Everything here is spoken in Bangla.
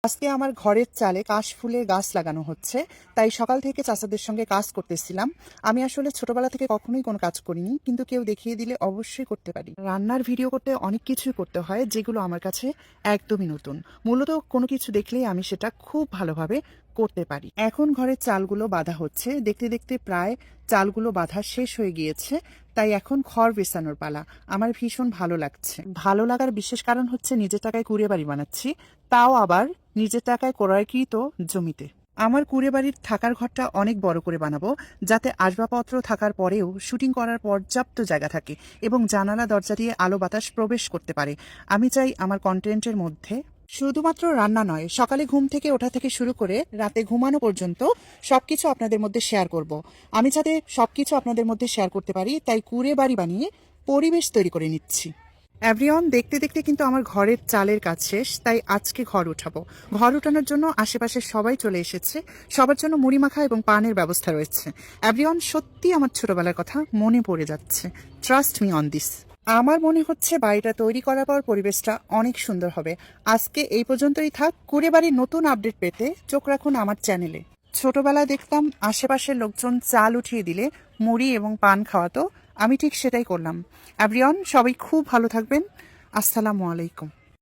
আজকে আমার ঘরের চালে কাশফুলের গাছ লাগানো হচ্ছে, তাই সকাল থেকে চাচাদের সঙ্গে কাজ করতেছিলাম। আমি আসলে ছোটবেলা থেকে কখনোই কোনো কাজ করিনি, কিন্তু কেউ দেখিয়ে দিলে অবশ্যই করতে পারি। রান্নার ভিডিও করতে অনেক কিছুই করতে হয়, যেগুলো আমার কাছে একদমই নতুন। মূলত কোনো কিছু দেখলেই আমি সেটা খুব ভালোভাবে করতে পারি। এখন ঘরের চালগুলো বাঁধা হচ্ছে, দেখতে দেখতে প্রায় চালগুলো বাঁধা শেষ হয়ে গিয়েছে, তাই এখন খড় বেছানোর পালা। আমার ভীষণ ভালো লাগছে। ভালো লাগার বিশেষ কারণ হচ্ছে নিজের টাকায় কুড়ে বাড়ি বানাচ্ছি, তাও আবার নিজের টাকায় ক্রয়কৃত জমিতে। আমার কুড়ে বাড়ির থাকার ঘরটা অনেক বড় করে বানাবো, যাতে আসবাবপত্র থাকার পরেও শুটিং করার পর্যাপ্ত জায়গা থাকে এবং জানালা দরজা দিয়ে আলো বাতাস প্রবেশ করতে পারে। আমি চাই আমার কন্টেন্টের মধ্যে শুধুমাত্র রান্না নয়, সকালে ঘুম থেকে ওঠা থেকে শুরু করে রাতে ঘুমানো পর্যন্ত সবকিছু আপনাদের মধ্যে শেয়ার করব। আমি যাতে সবকিছু আপনাদের মধ্যে শেয়ার করতে পারি, তাই কুড়ে বাড়ি বানিয়ে পরিবেশ তৈরি করে নিচ্ছি। এভরিওয়ান, দেখতে দেখতে কিন্তু আমার ঘরের চালের কাজ শেষ, তাই আজকে ঘর উঠাবো। ঘর উঠানোর জন্য আশেপাশে সবাই চলে এসেছে। সবার জন্য মুড়ি মাখা এবং পানের ব্যবস্থা রয়েছে। এভরিওয়ান, সত্যি আমার ছোটবেলার কথা মনে পড়ে যাচ্ছে। Trust me on this. আমার মনে হচ্ছে বাড়িটা তৈরি করার পর পরিবেশটা অনেক সুন্দর হবে। আজকে এই পর্যন্তই থাক। কুড়ে বাড়ির নতুন আপডেট পেতে চোখ রাখুন আমার চ্যানেলে। ছোটবেলায় দেখতাম আশেপাশের লোকজন চাল উঠিয়ে দিলে মুড়ি এবং পান খাওয়াতো। আমি ঠিক সেটাই করলাম। এভরিওয়ান, সবাই খুব ভালো থাকবেন। আসসালামু আলাইকুম।